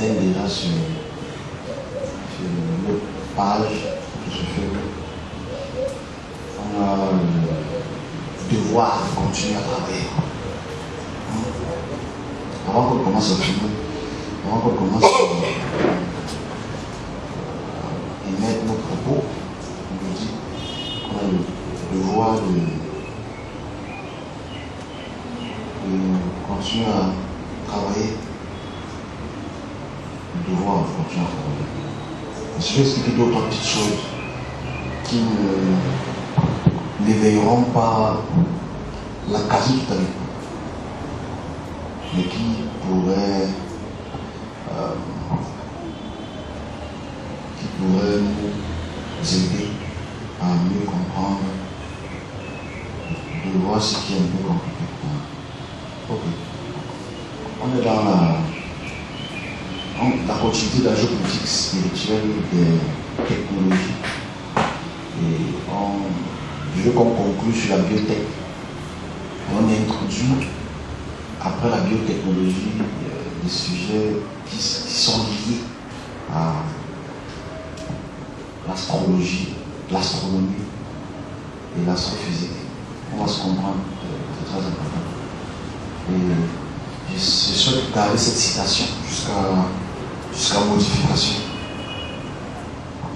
antenne déjà sur notre page que je fais. On a le devoir de continuer à travailler. Avant qu'on commence à filmer, avant qu'on commence à émettre nos propos, on nous dit qu'on a le devoir de continuer à travailler. Le devoir de continuer à travailler. Je vais expliquer d'autres petites choses qui n'éveilleront pas la quasi-totalité, mais qui pourraient nous aider à mieux comprendre, de voir ce qui est un peu compliqué. Ok. On est dans la continuité de la géopolitique spirituelle des technologies. Et je veux qu'on conclue sur la biotech. Et on introduit, après la biotechnologie, des sujets qui sont liés à l'astrologie, l'astronomie et l'astrophysique. On va se comprendre, c'est très important. Et je souhaite garder cette citation jusqu'à modification.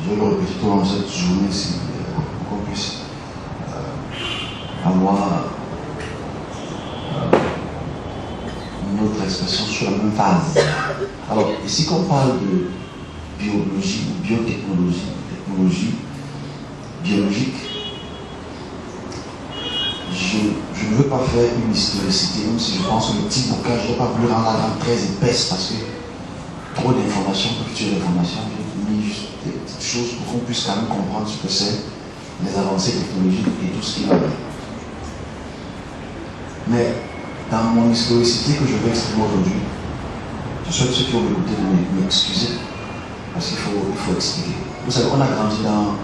Je vais le répéter tout au long de cette journée si qu'on puisse avoir une autre expression sur la même phase. Alors, ici qu'on parle de biologie ou biotechnologie, technologie biologique, je ne veux pas faire une historicité, même si je pense que le petit bouquin, je n'ai pas voulu rendre la langue très épaisse parce que trop d'informations peuvent tuer l'information. J'ai mis juste des petites choses pour qu'on puisse quand même comprendre ce que c'est, les avancées technologiques et tout ce qui va avec. Mais dans mon historicité que je vais exprimer aujourd'hui, je souhaite ceux qui ont écouté de m'excuser parce qu'il faut expliquer. Vous savez, on a grandi dans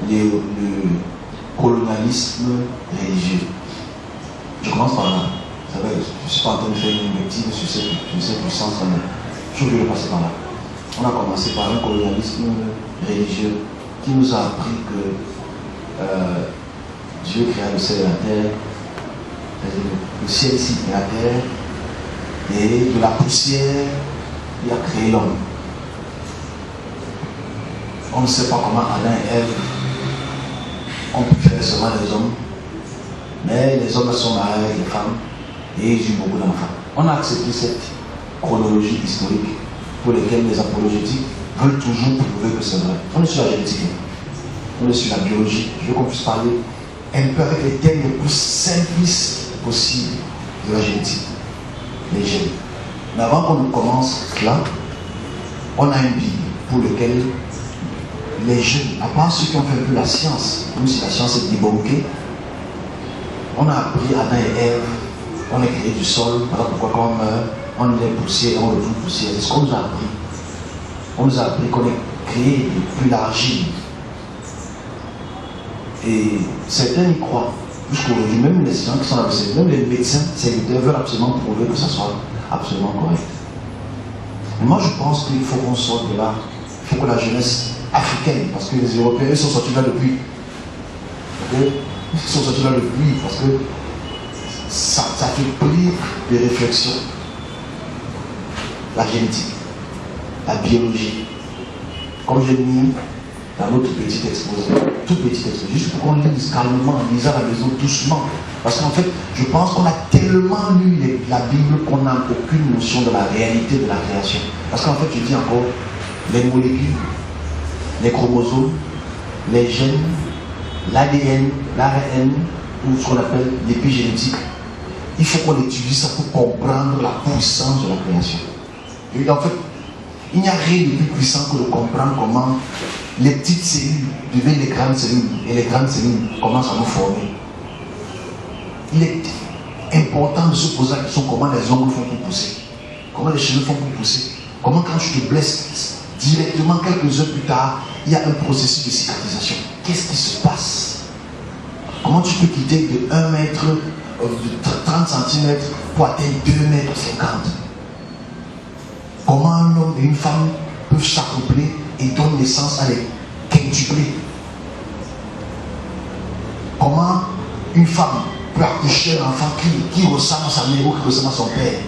le colonialisme religieux. Je commence par là. Vous savez, je ne suis pas en train de faire une invective sur cette puissance, mais je veux passer par là. On a commencé par un colonialisme religieux qui nous a appris que Dieu créa le ciel et la terre, le ciel ici et la terre, et de la poussière, il a créé l'homme. On ne sait pas comment Adam et Ève ont pu faire seulement les hommes, mais les hommes sont mariés avec les femmes et ils ont beaucoup d'enfants. On a accepté cette chronologie historique pour laquelle les apologétiques veulent toujours prouver que c'est vrai. On est sur la génétique, on est sur la biologie. Je veux qu'on puisse parler un peu avec les termes les plus simplistes possibles de la génétique, les gènes. Mais avant qu'on commence là, on a une Bible pour laquelle les jeunes, à part ceux qui ont fait un peu la science, même si la science est débonkée, on a appris Adam et Ève, on est créé du sol, voilà pourquoi quand on meurt, on est poussière, on retourne poussière. C'est ce qu'on nous a appris. On nous a appris qu'on est créé depuis l'argile. Et certains y croient. Jusqu'aujourd'hui, même les gens qui sont là, même les médecins, ils veulent absolument prouver que ça soit absolument correct. Mais moi je pense qu'il faut qu'on sorte de là. Il faut que la jeunesse africaine, parce que les Européens sont sortis là depuis. Okay? Ils sont sortis là depuis parce que ça fait prive de réflexion. La génétique, la biologie. Comme j'ai mis dans notre petit exposé, tout petit exposé, juste pour qu'on lise calmement, en lisant à la maison doucement. Parce qu'en fait, je pense qu'on a tellement lu la Bible qu'on n'a aucune notion de la réalité de la création. Parce qu'en fait, je dis encore, les molécules, les chromosomes, les gènes, l'ADN, l'ARN, ou ce qu'on appelle l'épigénétique, il faut qu'on étudie ça pour comprendre la puissance de la création. Et en fait, il n'y a rien de plus puissant que de comprendre comment les petites cellules deviennent les grandes cellules et les grandes cellules commencent à nous former. Il est important de se poser la question comment les ongles font pour pousser, comment les cheveux font pour pousser, comment quand tu te blesses, directement quelques heures plus tard, il y a un processus de cicatrisation. Qu'est-ce qui se passe? Comment tu peux quitter de 1 mètre, de 30 cm pour atteindre 2 mètres 50? Comment un homme et une femme peuvent s'accoupler et donnent naissance à des quintuplés. Comment une femme peut accoucher un enfant qui ressemble à sa mère ou qui ressemble à son père.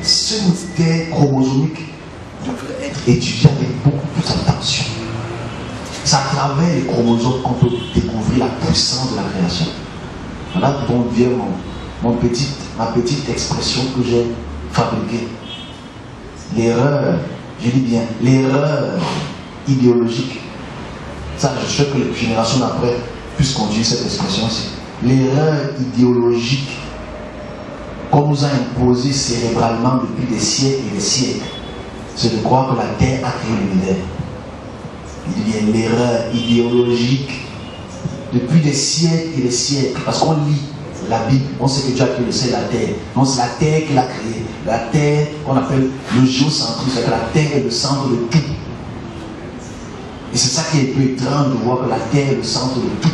Ce mystère chromosomique devrait être étudié avec beaucoup plus d'attention. C'est à travers les chromosomes qu'on peut découvrir la puissance de la création. Voilà dont vient ma petite expression que j'ai fabriquée. L'erreur, je dis bien, l'erreur idéologique. Ça, je sais que les générations d'après puissent conduire cette expression-ci. L'erreur idéologique qu'on nous a imposée cérébralement depuis des siècles et des siècles, c'est de croire que la terre a créé l'univers. Il y a l'erreur idéologique depuis des siècles et des siècles, parce qu'on lit la Bible, on sait que Dieu a créé le ciel et la terre. Non, c'est la terre qu'il a créée. La terre qu'on appelle le géocentrisme, c'est que la terre est le centre de tout. Et c'est ça qui est un peu étrange de voir que la terre est le centre de tout.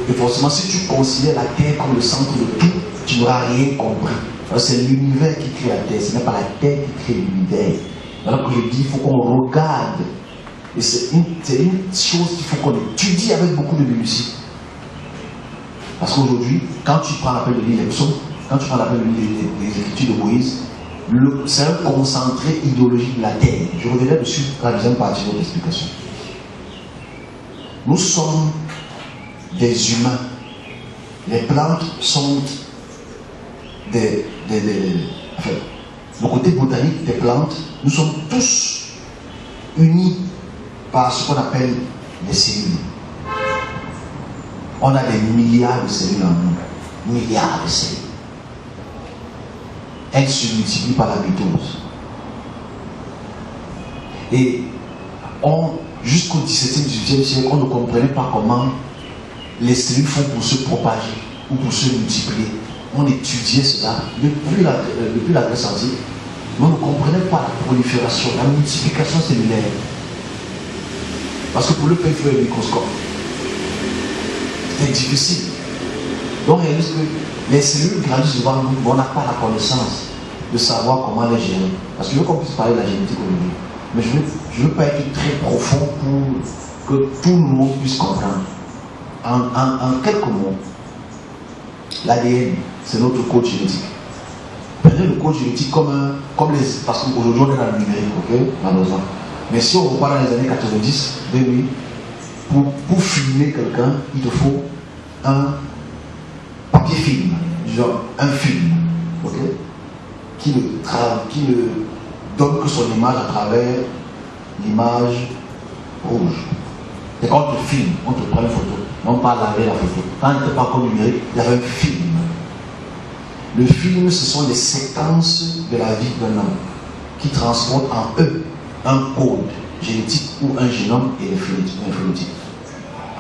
Et forcément, si tu considères la terre comme le centre de tout, tu n'auras rien compris. C'est l'univers qui crée la terre, ce n'est pas la terre qui crée l'univers. Alors que je dis, il faut qu'on regarde. Et c'est une chose qu'il faut qu'on étudie avec beaucoup de minutie. Parce qu'aujourd'hui, quand tu prends l'appel de lire les psaumes, quand tu prends l'appel de lire les écritures de Moïse, c'est un concentré idéologique de la terre. Je reviendrai dessus dans la deuxième partie de votre explication. Nous sommes des humains. Les plantes sont enfin, le côté botanique des plantes, nous sommes tous unis par ce qu'on appelle les cellules. On a des milliards de cellules en nous. Milliards de cellules. Elles se multiplient par la mitose. Et jusqu'au XVIIe, XVIIIe siècle, on ne comprenait pas comment les cellules font pour se propager ou pour se multiplier. On étudiait cela depuis la Grèce antique, mais on ne comprenait pas la prolifération, la multiplication cellulaire. Parce que pour le faire, il faut un microscope. C'était difficile. Donc on réalise que les cellules grandissent devant nous, mais on n'a pas la connaissance de savoir comment les gérer. Parce que je veux qu'on puisse parler de la génétique aujourd'hui. Mais je ne veux pas être très profond pour que tout le monde puisse comprendre. En quelques mots, l'ADN, c'est notre code génétique. Prenez le code génétique comme les... Parce qu'aujourd'hui, on est dans le numérique, ok, malheureusement. Mais si on repart dans les années 90, 2000, pour filmer quelqu'un, il te faut un papier film, genre un film, ok, qui ne donne que son image à travers l'image rouge. Et quand on te filme, on te prend une photo. Non pas laver la photo. Quand il n'était pas encore numérique, il y avait un film. Le film, ce sont les séquences de la vie d'un homme qui transportent en eux un code génétique ou un génome et un phénotype.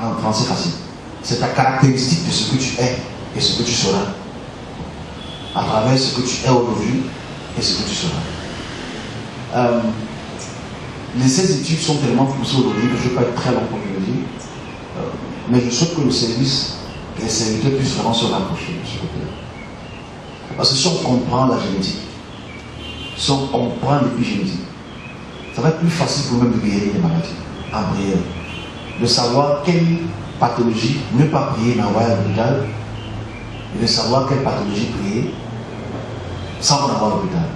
En français facile. C'est ta caractéristique de ce que tu es et ce que tu seras. À travers ce que tu es aujourd'hui et ce que tu seras. Ces études sont tellement poussées aujourd'hui que je ne vais pas être très long comme je le dis. Mais je souhaite que le service, les serviteurs puissent vraiment se rapprocher de ce côté-là. Parce que si on comprend la génétique, si on comprend l'épigénétique, ça va être plus facile pour nous-mêmes de guérir les maladies en prière. De savoir quelle pathologie ne pas prier mais envoyer à l'hôpital, et de savoir quelle pathologie prier sans en avoir à l'hôpital.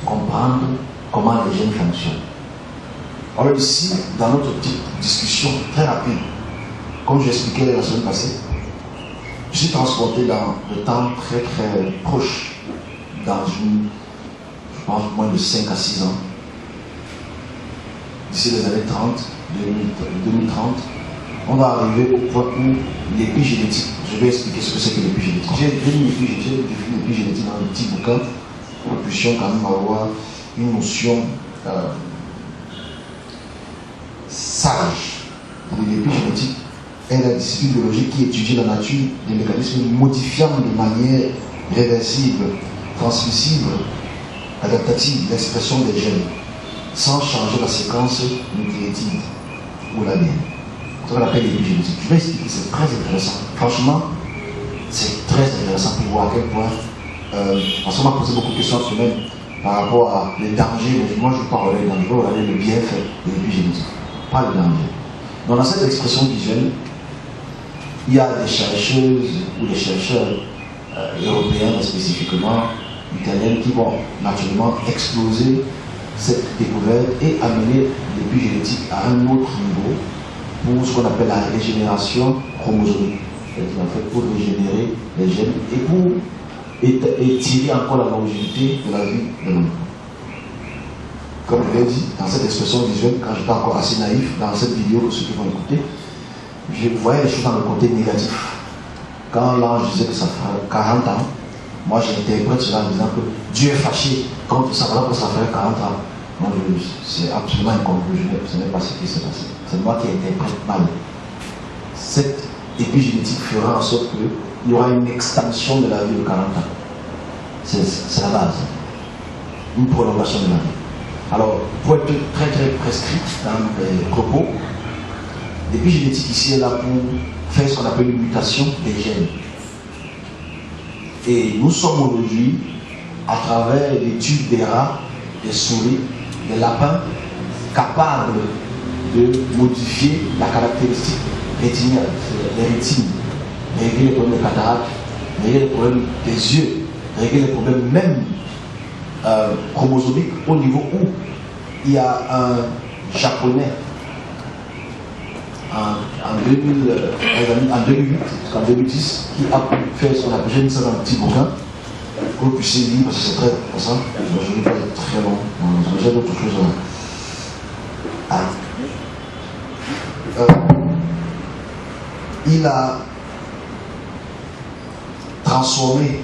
Comprendre comment les gènes fonctionnent. Alors ici, dans notre petite discussion très rapide, comme j'ai expliqué la semaine passée, je suis transporté dans le temps très très proche, dans je pense moins de 5 à 6 ans, d'ici les années 30, 2030, on va arriver au point où l'épigénétique, je vais expliquer ce que c'est que l'épigénétique. J'ai défini l'épigénétique dans un petit bouquin pour que nous puissions quand même avoir une notion sage de l'épigénétique. Est la discipline biologique qui étudie la nature des mécanismes modifiant de manière réversible, transmissible, adaptative l'expression des gènes, sans changer la séquence nucléotide ou l'ADN. C'est ce qu'on appelle l'épigénétique. Je vais expliquer, c'est très intéressant. Franchement, c'est très intéressant pour voir à quel point, parce qu'on m'a posé beaucoup de questions cette semaine, par rapport à les dangers. Moi, je parle des dangers, on regarder le bienfait de l'épigénétique, pas le danger. Donc, dans cette expression visuelle, il y a des chercheuses ou des chercheurs européens spécifiquement, italiens, qui vont naturellement exploser cette découverte et amener l'épigénétique à un autre niveau pour ce qu'on appelle la régénération chromosomique. C'est-à-dire en fait pour régénérer les gènes et pour étirer encore la longévité de la vie de l'homme. Comme je l'ai dit, dans cette expression visuelle, quand j'étais encore assez naïf, dans cette vidéo, pour ceux qui vont écouter, je voyais les choses dans le côté négatif. Quand l'ange disait que ça ferait 40 ans, moi j'interprète cela en disant que Dieu est fâché contre ça, alors que ça ferait 40 ans. Non, c'est absolument incompris, ce n'est pas ce qui s'est passé. C'est moi qui interprète mal. Cette épigénétique fera en sorte qu'il y aura une extension de la vie de 40 ans. C'est la base. Une prolongation de la vie. Alors, pour être très très prescrit dans les propos, l'épigénétique ici est là pour faire ce qu'on appelle une mutation des gènes. Et nous sommes aujourd'hui, à travers l'étude des rats, des souris, des lapins, capables de modifier la caractéristique rétinienne, les rétines, régler les problèmes de cataracte, régler les problèmes des yeux, régler les problèmes même chromosomiques au niveau où il y a un japonais en 2008, jusqu'en 2010, qui a pu faire son appel, j'ai mis ça dans un petit bouquin, pour que vous puissiez lire, parce que c'est très intéressant, je ne vais pas être très long, j'ai d'autres choses il a transformé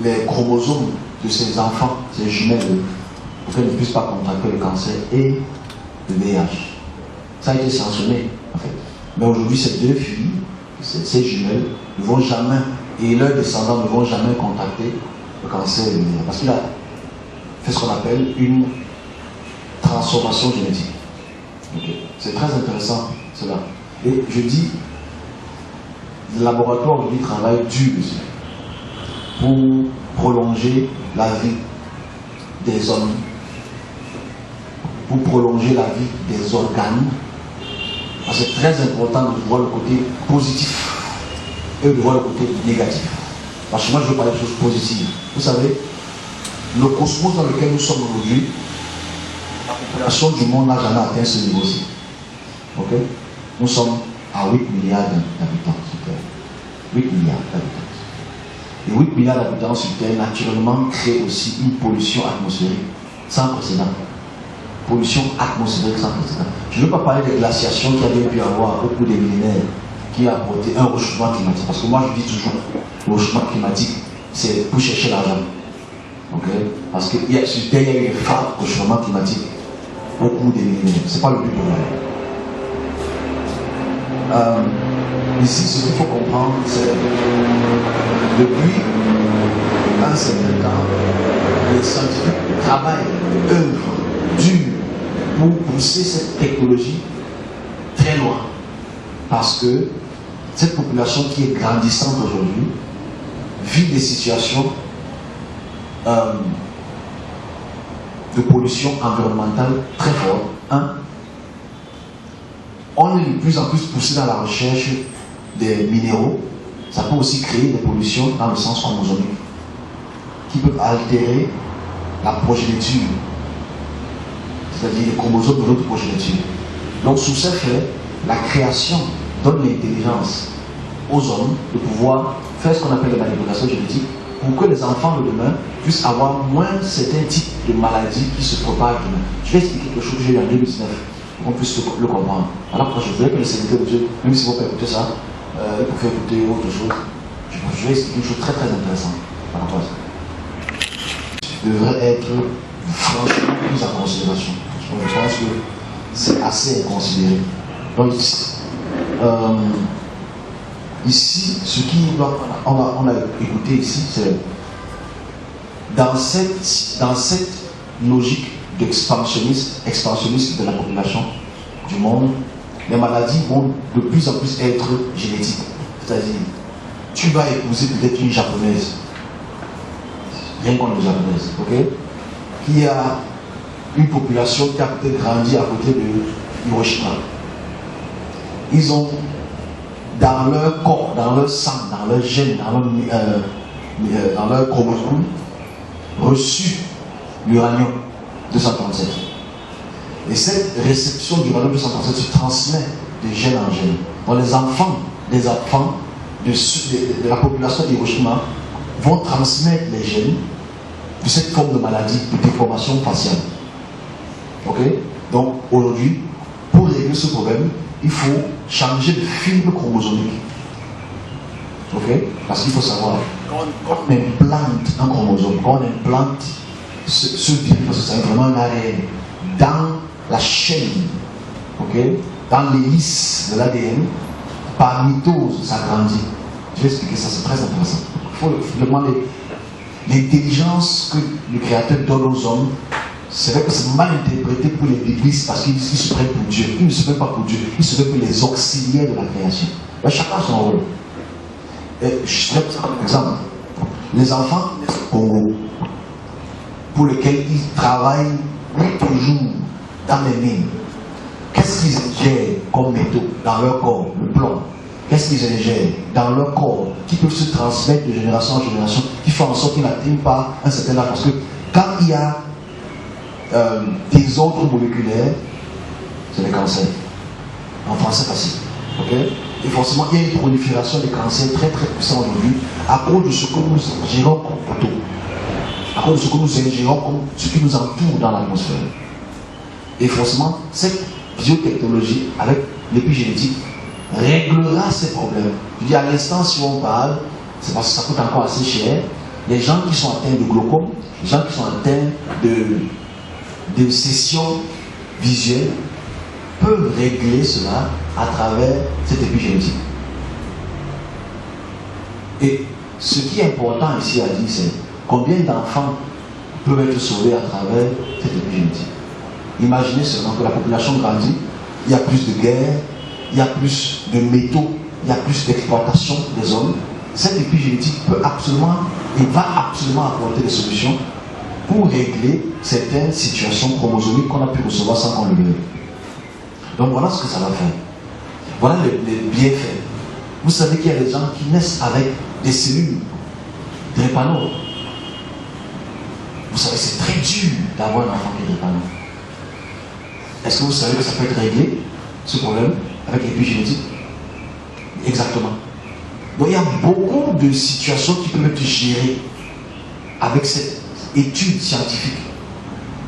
les chromosomes de ses enfants, ses jumelles, pour qu'elles ne puissent pas contracter le cancer et le VIH. Ça a été sanctionné, en fait. Mais aujourd'hui, ces deux filles, ces jumelles, ne vont jamais, et leurs descendants ne vont jamais contracter le cancer et le VIH. Parce qu'il a fait ce qu'on appelle une transformation génétique. Okay. C'est très intéressant, cela. Et je dis, le laboratoire aujourd'hui travaille dur aussi pour prolonger la vie des hommes, pour prolonger la vie des organes. C'est très important de voir le côté positif et de voir le côté négatif. Parce que moi, je veux parler de choses positives. Vous savez, le cosmos dans lequel nous sommes aujourd'hui, la population du monde n'a jamais atteint ce niveau-ci. Okay? Nous sommes à 8 milliards d'habitants sur Terre. 8 milliards d'habitants. Et 8 milliards d'habitants sur Terre, naturellement, créent aussi une pollution atmosphérique sans précédent. Pollution atmosphérique sans précédent. Je ne veux pas parler des glaciations qu'il y avait pu avoir au cours des millénaires qui a apporté un réchauffement climatique. Parce que moi, je dis toujours, le réchauffement climatique, c'est pour chercher l'argent. Okay? Parce que sur Terre, il y a eu des phares de réchauffement climatique au cours des millénaires. Ce n'est pas le but de l'homme. Ici, ce qu'il faut comprendre, c'est depuis un certain temps, les scientifiques travaillent, œuvrent, dur pour pousser cette technologie très loin. Parce que cette population qui est grandissante aujourd'hui vit des situations de pollution environnementale très fortes. On est de plus en plus poussé dans la recherche des minéraux. Ça peut aussi créer des pollutions dans le sens chromosomique qui peuvent altérer la progéniture, c'est-à-dire les chromosomes de notre progéniture. Donc sous ce fait, la création donne l'intelligence aux hommes de pouvoir faire ce qu'on appelle les manipulations génétiques pour que les enfants de demain puissent avoir moins certains types de maladies qui se propagent demain. Je vais expliquer quelque chose que j'ai eu en 2019. Qu'on puisse le comprendre. Alors que je voulais que le Seigneur de Dieu, même si vous pouvez écouter ça, il faut faire écouter autre chose. Je vais expliquer une chose très très intéressante par rapport à ça. Devrait être franchement pris en considération. Je pense que c'est assez inconsidéré. Donc ici, ce on a écouté ici, c'est dans cette logique expansionniste de la population du monde, les maladies vont de plus en plus être génétiques. C'est-à-dire, tu vas épouser peut-être une japonaise. rien contre les Japonaises, ok? Qui a une population qui a peut-être grandi à côté de Hiroshima. Ils ont, dans leur corps, dans leur sang, dans leur gène, dans leur chromosome, reçu l'uranium 237. Et cette réception d'uranium 237 se transmet de gène en gène. Donc les enfants de la population d'Hiroshima vont transmettre les gènes de cette forme de maladie, de déformation faciale. Ok? Donc aujourd'hui, pour régler ce problème, il faut changer de film chromosomique. Ok? Parce qu'il faut savoir, quand on implante un chromosome, quand on implante ce virus, parce que c'est vraiment un ARN, dans la chaîne, ok? Dans l'hélice de l'ADN, par mitose, ça grandit. Je vais expliquer ça, c'est très intéressant. Il faut demander l'intelligence que le Créateur donne aux hommes. C'est vrai que c'est mal interprété pour les biblistes parce qu'ils se prennent pour Dieu. Ils ne se prennent pas pour Dieu, ils se prennent pour les auxiliaires de la création. Mais chacun son rôle. Et je vais prendre un exemple. Les enfants au Congo, pour lesquels ils travaillent toujours dans les mines, qu'est-ce qu'ils ingèrent comme métaux dans leur corps? Le plomb. Qu'est-ce qu'ils ingèrent dans leur corps qui peuvent se transmettre de génération en génération, qui font en sorte qu'ils n'atteignent pas un certain âge? Parce que quand il y a des ordres moléculaires, c'est les cancers. En français facile. Okay? Et forcément, il y a une prolifération des cancers très très puissants aujourd'hui à cause de ce que nous ingérons comme poteau, à cause de ce que nous ingérons comme ce qui nous entoure dans l'atmosphère. Et forcément, cette biotechnologie avec l'épigénétique réglera ces problèmes. Je dis à l'instant, si on parle, c'est parce que ça coûte encore assez cher. Les gens qui sont atteints de glaucome, les gens qui sont atteints de cession visuelle peuvent régler cela à travers cette épigénétique. Et ce qui est important ici à dire, c'est combien d'enfants peuvent être sauvés à travers cette épigénétique. Imaginez seulement que la population grandit, il y a plus de guerres, il y a plus de métaux, il y a plus d'exploitation des hommes. Cette épigénétique peut absolument et va absolument apporter des solutions pour régler certaines situations chromosomiques qu'on a pu recevoir sans qu'on le veuille. Donc voilà ce que ça va faire. Voilà les bienfaits. Vous savez qu'il y a des gens qui naissent avec des cellules drépano. Vous savez, c'est très dur d'avoir un enfant qui est drépano. Est-ce que vous savez que ça peut être réglé, ce problème, avec l'épigénétique? Exactement. Donc il y a beaucoup de situations qui peuvent être gérées avec cette étude scientifique,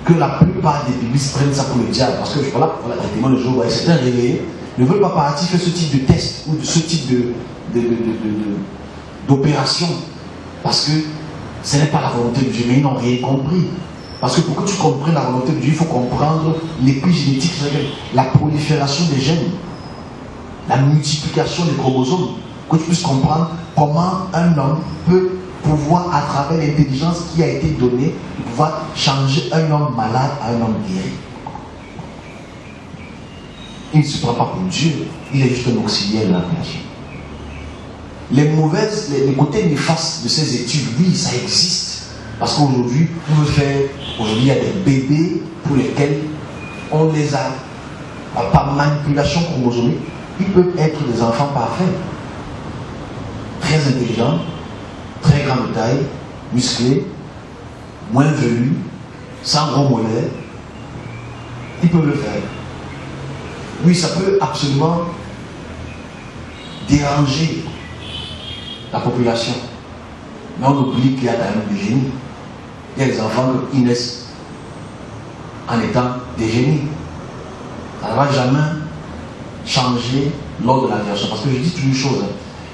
que la plupart des biblistes prennent ça pour le diable, parce que voilà, effectivement, le jour où certains réveillés ne veulent pas partir faire ce type de test ou de ce type d'opération, parce que ce n'est pas la volonté de Dieu, mais ils n'ont rien compris. Parce que pour que tu comprennes la volonté de Dieu, il faut comprendre l'épigénétique, la prolifération des gènes, la multiplication des chromosomes, que tu puisses comprendre comment un homme peut pouvoir, à travers l'intelligence qui a été donnée, pouvoir changer un homme malade à un homme guéri. Il ne se prend pas pour Dieu, il est juste un auxiliaire de la création. Les côtés néfastes de ces études, oui, ça existe. Parce qu'aujourd'hui, aujourd'hui, il y a des bébés pour lesquels on les a, par manipulation chromosomique, ils peuvent être des enfants parfaits, très intelligents, très grande taille, musclés, moins velus, sans gros mollets. Ils peuvent le faire. Oui, ça peut absolument déranger la population. Mais on oublie qu'il y a quand même des génies. Il y a des enfants qui naissent en étant des génies. Ça ne va jamais changer lors de la création. Parce que je dis toujours une chose.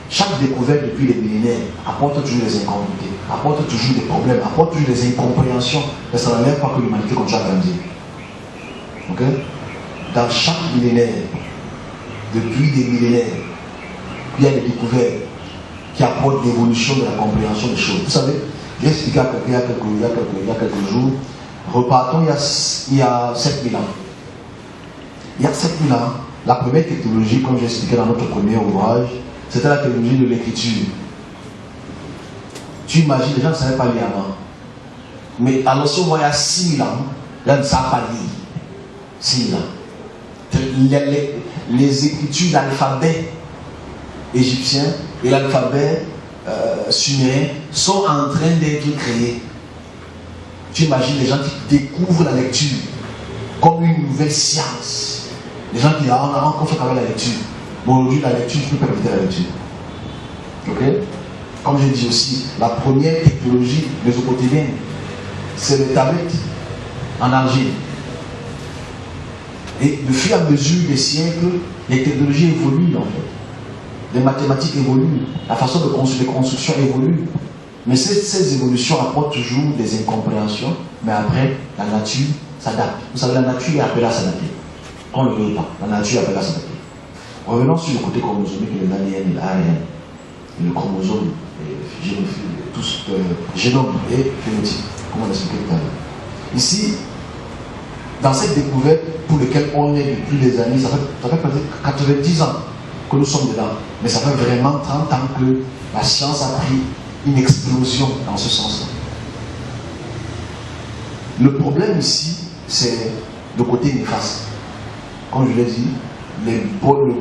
Chaque découverte depuis les millénaires apporte toujours des incongruités, apporte toujours des problèmes, apporte toujours des incompréhensions. Mais ça n'enlève pas que l'humanité continue à grandir. Ok? Dans chaque millénaire, depuis des millénaires, il y a des découvertes qui apportent l'évolution de la compréhension des choses. Vous savez, j'ai expliqué il y a quelques jours, repartons il y a 7000 ans. Il y a 7000 ans, la première technologie, comme j'ai expliqué dans notre premier ouvrage, c'était la technologie de l'écriture. Tu imagines, les gens ne savaient pas lire avant. Mais alors si on voit il y a 6 000 ans, là, ne savent pas lire. 6 000 ans. Les écritures d'alphabet égyptien et l'alphabet sumérien sont en train d'être créés. Tu imagines les gens qui découvrent la lecture comme une nouvelle science. Les gens qui disent, on fait quand même la lecture. Bon, aujourd'hui, la lecture, je ne peux pas éviter la lecture. Ok? Comme je dis aussi, la première technologie mésopotamienne, c'est les tablettes en argile. Et de fur et à mesure des siècles, les technologies évoluent en fait. Les mathématiques évoluent, la façon de construire les constructions évolue. Mais ces évolutions apportent toujours des incompréhensions, mais après, la nature s'adapte. Vous savez, la nature est appelée à s'adapter. On ne le veut pas, la nature est appelée à s'adapter. Revenons sur le côté chromosomique, l'ADN et l'ARN, le chromosome, génome et phénotype, comme on l'expliquait tout à l'heure. Ici, dans cette découverte pour laquelle on est depuis des années, ça fait peut-être 90 ans que nous sommes dedans, mais ça fait vraiment 30 ans que la science a pris une explosion dans ce sens-là. Le problème ici, c'est le côté néfaste. Comme je l'ai dit, le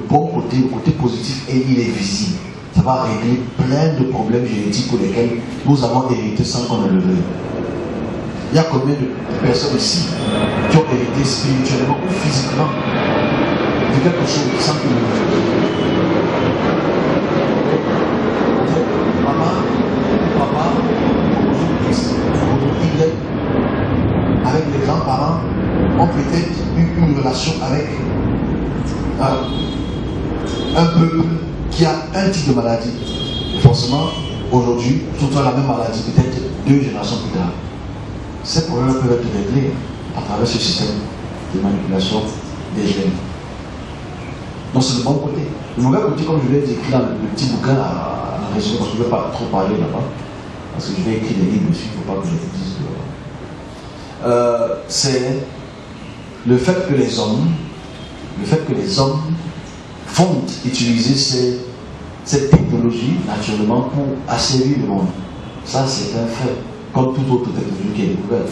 bon côté, le côté positif, il est visible. Ça va régler plein de problèmes génétiques pour lesquels nous avons hérité sans qu'on ne le veuille. Il y a combien de personnes ici qui ont hérité spirituellement ou physiquement de quelque chose sans qu'ils ne le veuillent? Maman, papa, X, Y, avec les grands-parents, ont peut-être eu une relation avec un peuple qui a un type de maladie. Et forcément, aujourd'hui, tout a la même maladie, peut-être 2 générations plus tard. Ces problèmes peuvent être réglés à travers ce système de manipulation des gènes. Donc c'est le bon côté. Le mauvais côté, comme je l'ai écrit dans le petit bouquin à résumé, parce que je ne vais pas trop parler là-bas, parce que je vais écrire des livres dessus, il ne faut pas que je vous dise. C'est le fait que les hommes vont utiliser cette technologie naturellement pour assévir le monde. Ça, c'est un fait, comme toute autre technologie qui est découverte.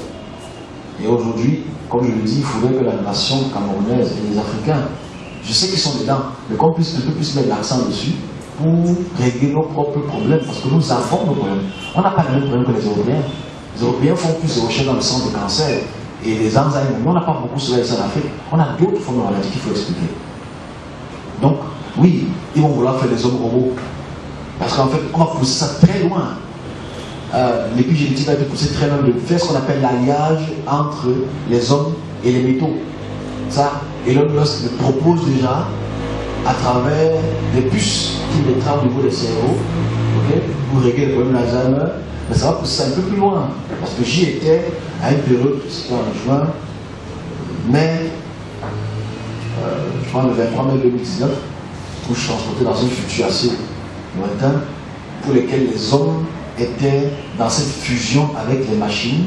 Et aujourd'hui, comme je le dis, il faudrait que la nation camerounaise et les Africains, je sais qu'ils sont dedans, mais qu'on puisse un peu plus mettre l'accent dessus pour régler nos propres problèmes, parce que nous avons nos problèmes. On n'a pas les mêmes problèmes que les Européens. Les Européens font plus de recherches dans le centre de cancer et les Alzheimer. Nous, on n'a pas beaucoup cela ici en Afrique. On a d'autres formes de maladies qu'il faut expliquer. Donc, oui, ils vont vouloir faire des hommes robots. Parce qu'en fait, on va pousser ça très loin. L'épigénétique va être poussée très loin de faire ce qu'on appelle l'alliage entre les hommes et les métaux. Ça, Elon Musk le propose déjà à travers des puces qu'il mettra au niveau des cerveaux, okay, pour régler le problème d'Alzheimer. Mais ça va pousser ça un peu plus loin. Parce que j'y étais à une période, c'était en juin, mai, je crois le 23 mai 2019, où je transportais dans un futur assez lointain, pour lequel les hommes étaient dans cette fusion avec les machines,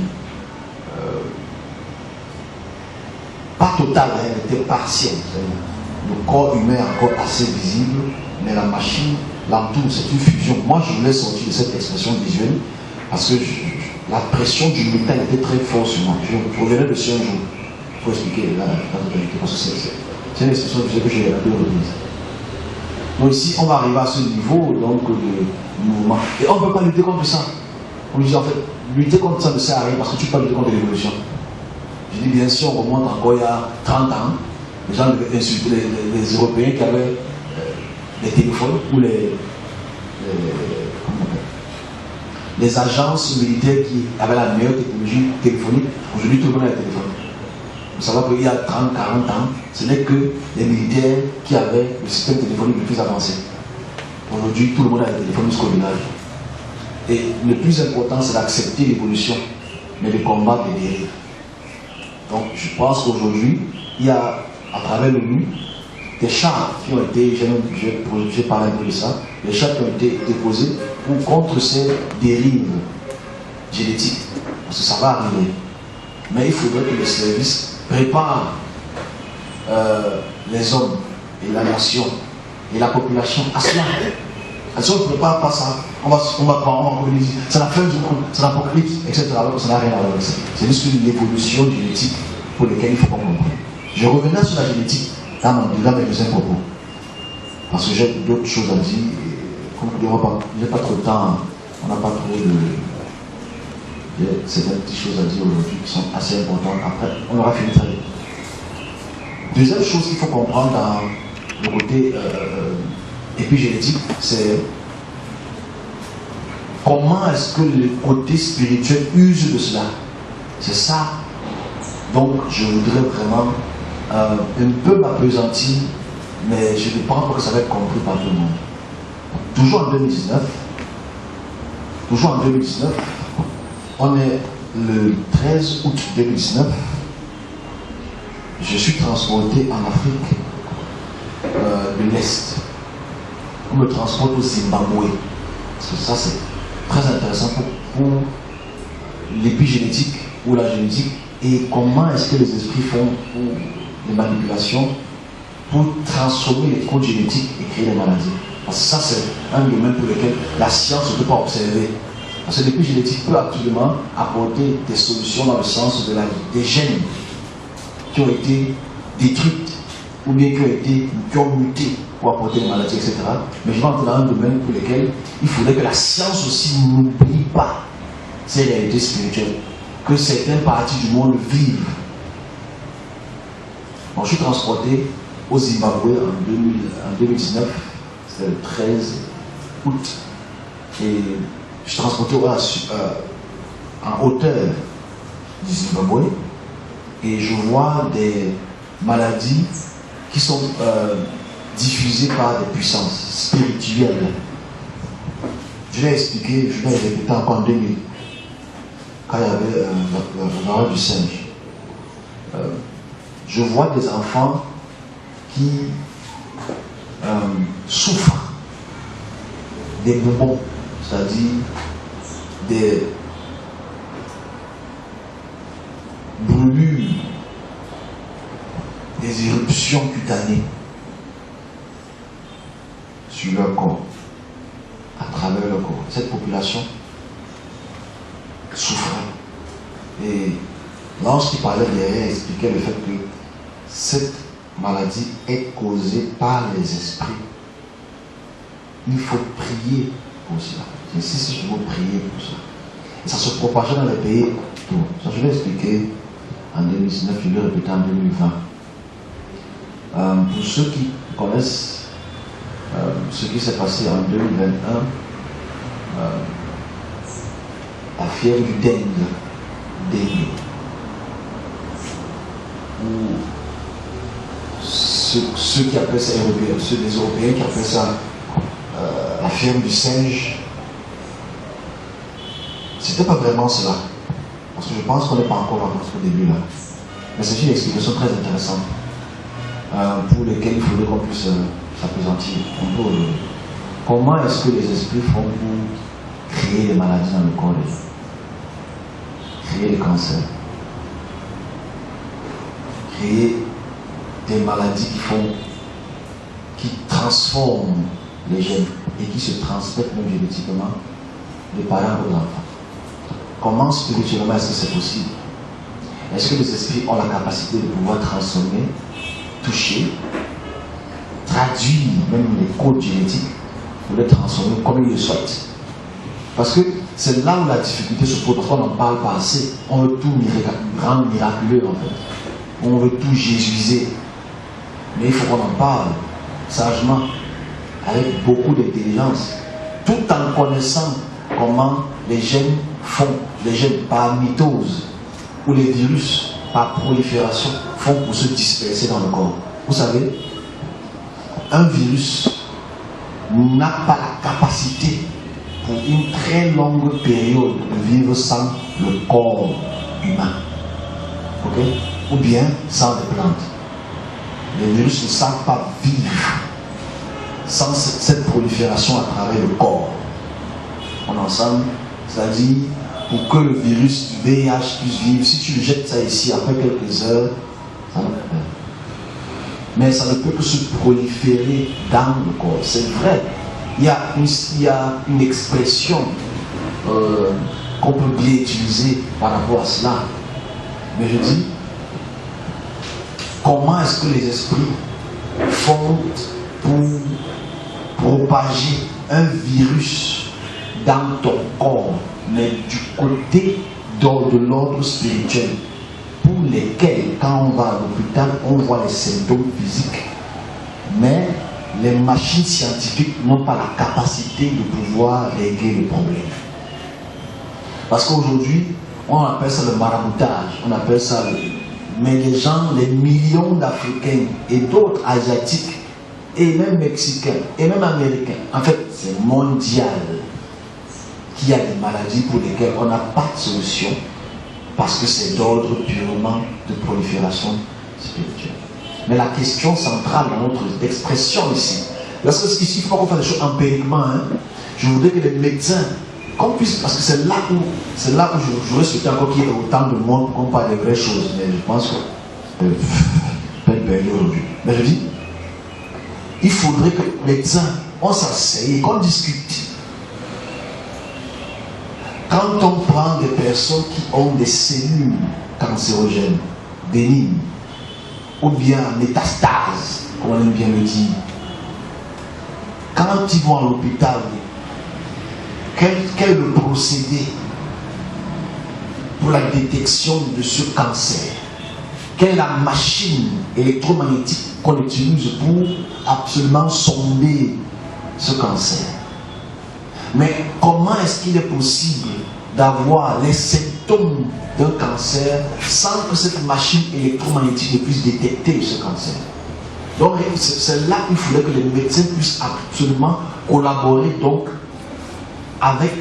pas totale, elle était partielle. Le corps humain est encore assez visible, mais la machine l'entoure, c'est une fusion. Moi, je voulais sortir de cette expression visuelle parce que la pression du métal était très forte sur moi. Je revenais dessus un jour. Il faut expliquer la totalité, parce que c'est une expression visuelle que j'ai à 2 reprises. Donc ici, on va arriver à ce niveau donc, de mouvement. Et on ne peut pas lutter contre ça. On lui dit en fait, lutter contre ça ne sert à rien parce que tu peux lutter contre l'évolution. Je dis bien sûr, on remonte encore il y a 30 ans, les gens devaient insulter les Européens qui avaient les téléphones ou les agences militaires qui avaient la meilleure technologie téléphonique. Aujourd'hui, tout le monde a un téléphone. Vous savez qu'il y a 30, 40 ans, ce n'est que les militaires qui avaient le système téléphonique le plus avancé. Aujourd'hui, tout le monde a un téléphone jusqu'au village. Et le plus important, c'est d'accepter l'évolution, mais de combattre les dérives. Donc, je pense qu'aujourd'hui, il y a, à travers l'ONU, des chartes qui ont été, j'ai parlé un peu de ça, des chartes qui ont été déposées contre ces dérives génétiques. Parce que ça va arriver. Mais il faudrait que les services préparent les hommes et la nation et la population à cela. Si on ne prépare pas ça, on va communiquer, c'est la fin du monde, c'est l'apocalypse, etc. Alors ça n'a rien à voir avec ça. C'est juste une évolution génétique pour laquelle il faut qu'on comprenne. Je reviendrai sur la génétique dans mes deuxièmes propos. Parce que j'ai d'autres choses à dire. Comme je n'ai pas trop de temps, on n'a pas trop de. Il y a certaines petites choses à dire aujourd'hui qui sont assez importantes. Après, on aura fini très vite. Deuxième chose qu'il faut comprendre dans le côté épigénétique, c'est comment est-ce que le côté spirituel use de cela. C'est ça. Donc, je voudrais vraiment un peu m'appesantir, mais je ne pense pas que ça va être compris par tout le monde. Toujours en 2019, on est le 13 août 2019, je suis transporté en Afrique de l'Est. On me transporte au Zimbabwe. Parce que ça, c'est très intéressant pour l'épigénétique ou la génétique et comment est-ce que les esprits font pour les manipulations pour transformer les codes génétiques et créer des maladies. Parce que ça, c'est un domaine pour lequel la science ne peut pas observer. Parce que l'épigénétique peut actuellement apporter des solutions dans le sens de la vie. Des gènes qui ont été détruits ou bien qui ont muté pour apporter des maladies, etc. Mais je vais entrer dans un domaine pour lequel il faudrait que la science aussi n'oublie pas ces réalités spirituelles, que certaines parties du monde vivent. Bon, je suis transporté au Zimbabwe en 2019, c'était le 13 août, et je suis transporté en hauteur du Zimbabwe, et je vois des maladies qui sont diffusées par des puissances spirituelles. Je l'ai expliqué, je l'ai répété encore en 2000, quand il y avait la variole du singe. Je vois des enfants qui souffrent des bonbons, c'est-à-dire des brûlures, des éruptions cutanées sur leur corps, à travers leur corps. Cette population souffrait. Et lorsqu'il parlait derrière, il expliquait le fait que cette maladie est causée par les esprits. Il faut prier pour cela. J'insiste sur le mot prier pour cela. Et ça se propageait dans les pays autour. Ça, je l'ai expliqué en 2019, je l'ai répété en 2020. Pour ceux qui connaissent ce qui s'est passé en 2021, la fièvre du dengue, ou ceux qui appellent ça européens, ceux des Européens qui appellent ça la fièvre du singe, c'était pas vraiment cela. Parce que je pense qu'on n'est pas encore au début là. Mais c'est une explication très intéressante pour laquelle il faudrait qu'on puisse s'appesantir un peu. Comment est-ce que les esprits font pour créer des maladies dans le corps des gens, créer des cancers, créer des maladies qui transforment les gènes et qui se transmettent même génétiquement des parents aux enfants. Comment spirituellement est-ce que c'est possible? Est-ce que les esprits ont la capacité de pouvoir transformer, toucher, traduire même les codes génétiques pour les transformer comme ils le souhaitent? Parce que c'est là où la difficulté se pose, parce qu'on n'en parle pas assez. On veut tout rendre miraculeux en fait. On veut tout jésuiser. Mais il faut qu'on en parle sagement, avec beaucoup d'intelligence, tout en connaissant comment les gènes font, les gènes par mitose, ou les virus par prolifération font pour se disperser dans le corps. Vous savez, un virus n'a pas la capacité pour une très longue période de vivre sans le corps humain. Ok? Ou bien sans les plantes. Les virus ne savent pas vivre sans cette prolifération à travers le corps. On ensemble, c'est-à-dire pour que le virus du VIH puisse vivre, si tu jettes ça ici après quelques heures, ça ne peut pas. Mais ça ne peut que se proliférer dans le corps. C'est vrai. il y a une expression qu'on peut bien utiliser par rapport à cela. Mais je dis, comment est-ce que les esprits font pour propager un virus dans ton corps, mais du côté de l'ordre spirituel, pour lesquels, quand on va à l'hôpital, on voit les symptômes physiques, mais les machines scientifiques n'ont pas la capacité de pouvoir régler le problème. Parce qu'aujourd'hui, on appelle ça le maraboutage, on appelle ça mais les gens, les millions d'Africains et d'autres Asiatiques, et même Mexicains, et même Américains, en fait, c'est mondial, qu'il y a des maladies pour lesquelles on n'a pas de solution, parce que c'est d'ordre purement de prolifération spirituelle. Mais la question centrale dans notre expression ici, parce que ici, il ne faut pas qu'on fasse des choses empiriquement, hein. Je voudrais que les médecins, qu'on puisse, parce que c'est là où j'aurais souhaité encore qu'il y ait autant de monde pour qu'on parle des vraies choses, mais je pense que pas une période aujourd'hui. Mais je dis, il faudrait que les médecins, on s'asseye et qu'on discute. Quand on prend des personnes qui ont des cellules cancérogènes, bénignes, ou bien métastases, comme on aime bien le dire, quand ils vont à l'hôpital, quel est le procédé pour la détection de ce cancer? Quelle est la machine électromagnétique qu'on utilise pour absolument sonder ce cancer? Mais comment est-ce qu'il est possible d'avoir les symptômes d'un cancer sans que cette machine électromagnétique ne puisse détecter ce cancer? Donc c'est là qu'il faudrait que les médecins puissent absolument collaborer donc avec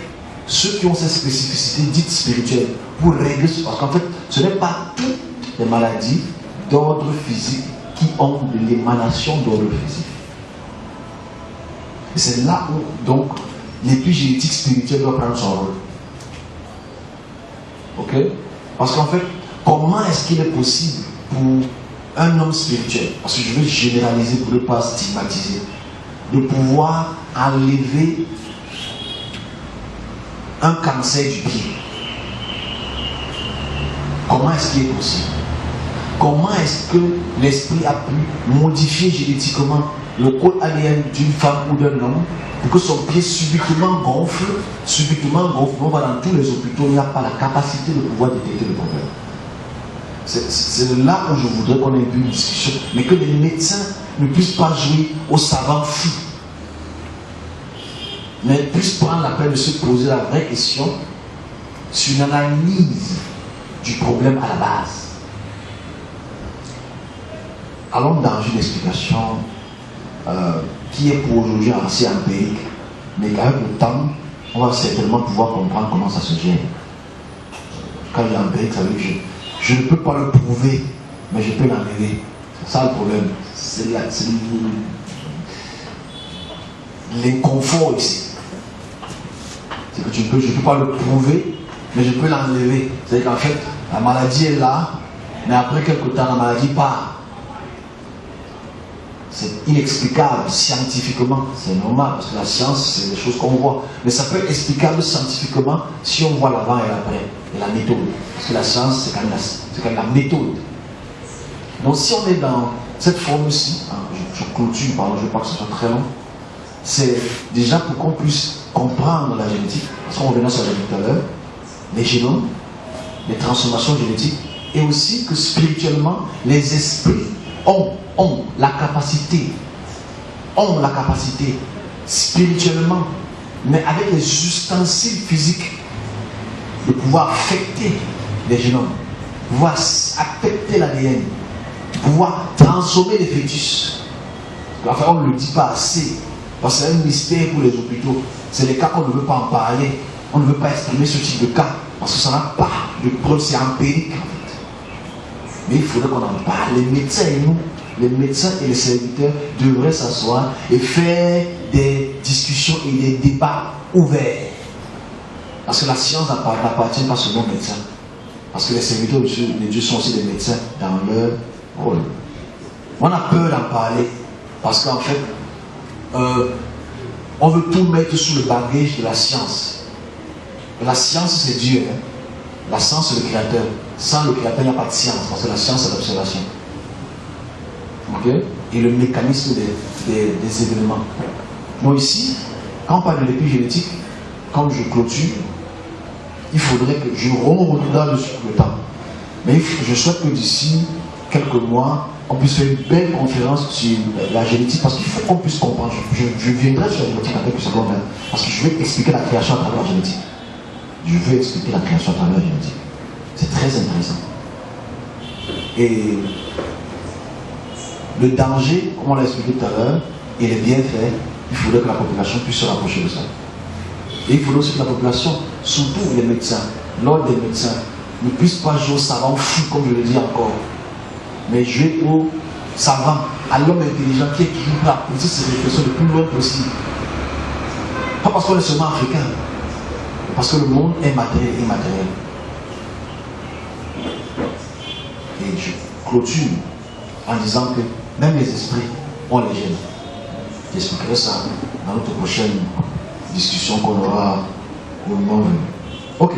ceux qui ont ces spécificités dites spirituelles pour régler ce. Parce qu'en fait, ce n'est pas toutes les maladies d'ordre physique qui ont de l'émanation d'ordre physique. Et c'est là où donc l'épigénétique spirituelle doit prendre son rôle. Ok? Parce qu'en fait, comment est-ce qu'il est possible pour un homme spirituel, parce que je vais généraliser pour ne pas stigmatiser, de pouvoir enlever un cancer du pied? Comment est-ce qu'il est possible? Comment est-ce que l'esprit a pu modifier génétiquement le code ADN d'une femme ou d'un homme pour que son pied subitement gonfle, on va dans tous les hôpitaux, il n'y a pas la capacité de pouvoir détecter le problème. C'est là où je voudrais qu'on ait une discussion, mais que les médecins ne puissent pas jouer au savant fou, mais puissent prendre la peine de se poser la vraie question sur une analyse du problème à la base. Allons dans une explication qui est pour aujourd'hui assez empirique, mais qu'avec le temps, on va certainement pouvoir comprendre comment ça se gère. Quand il est empirique, ça veut dire que je ne peux pas le prouver, mais je peux l'enlever. C'est ça le problème. C'est l'inconfort ici. C'est que je ne peux pas le prouver, mais je peux l'enlever. C'est-à-dire qu'en fait, la maladie est là, mais après quelque temps, la maladie part. C'est inexplicable scientifiquement, c'est normal, parce que la science, c'est des choses qu'on voit. Mais ça peut être explicable scientifiquement si on voit l'avant et l'après, et la méthode. Parce que la science, c'est quand même la méthode. Donc si on est dans cette forme-ci, hein, je clôture, pardon, je ne veux pas que ce soit très long, c'est déjà pour qu'on puisse comprendre la génétique, parce qu'on reviendra sur la génétique tout à l'heure, les génomes, les transformations génétiques, et aussi que spirituellement, les esprits ont la capacité spirituellement, mais avec les ustensiles physiques, de pouvoir affecter les génomes, pouvoir affecter l'ADN, pouvoir transformer les fœtus. Enfin, on ne le dit pas assez, parce que c'est un mystère pour les hôpitaux. C'est les cas qu'on ne veut pas en parler, on ne veut pas exprimer ce type de cas, parce que ça n'a pas de preuve, c'est empirique en fait. Mais il faudrait qu'on en parle. Les médecins et nous, les médecins et les serviteurs devraient s'asseoir et faire des discussions et des débats ouverts. Parce que la science n'appartient pas seulement aux médecins. Parce que les serviteurs de Dieu sont aussi des médecins dans leur rôle. On a peur d'en parler. Parce qu'en fait, On veut tout mettre sous le bagage de la science. Et la science, c'est Dieu. Hein? La science, c'est le créateur. Sans le créateur, il n'y a pas de science, parce que la science, c'est l'observation. Okay? Et le mécanisme des événements. Moi ici, quand on parle de l'épigénétique, comme je clôture, il faudrait que je regarde le temps. Mais je souhaite que d'ici quelques mois, on puisse faire une belle conférence sur la génétique, parce qu'il faut qu'on puisse comprendre. Je viendrai sur la génétique avec ce moment, parce que je vais expliquer la création à travers la génétique. Je vais expliquer la création à travers la génétique. C'est très intéressant. Et le danger, comme on l'a expliqué tout à l'heure, et les bienfaits, il faudrait que la population puisse se rapprocher de ça. Et il faudrait aussi que la population, surtout les médecins, l'ordre des médecins, ne puissent pas jouer au savant fou, comme je le dis encore, mais jouer au savant, à l'homme intelligent qui équilibre la pousser ses réflexions le plus loin possible. Pas parce qu'on est seulement africain, mais parce que le monde est matériel et immatériel. Et je clôture en disant que même les esprits ont les gènes. J'expliquerai ça dans notre prochaine discussion qu'on aura au moment venu. Ok.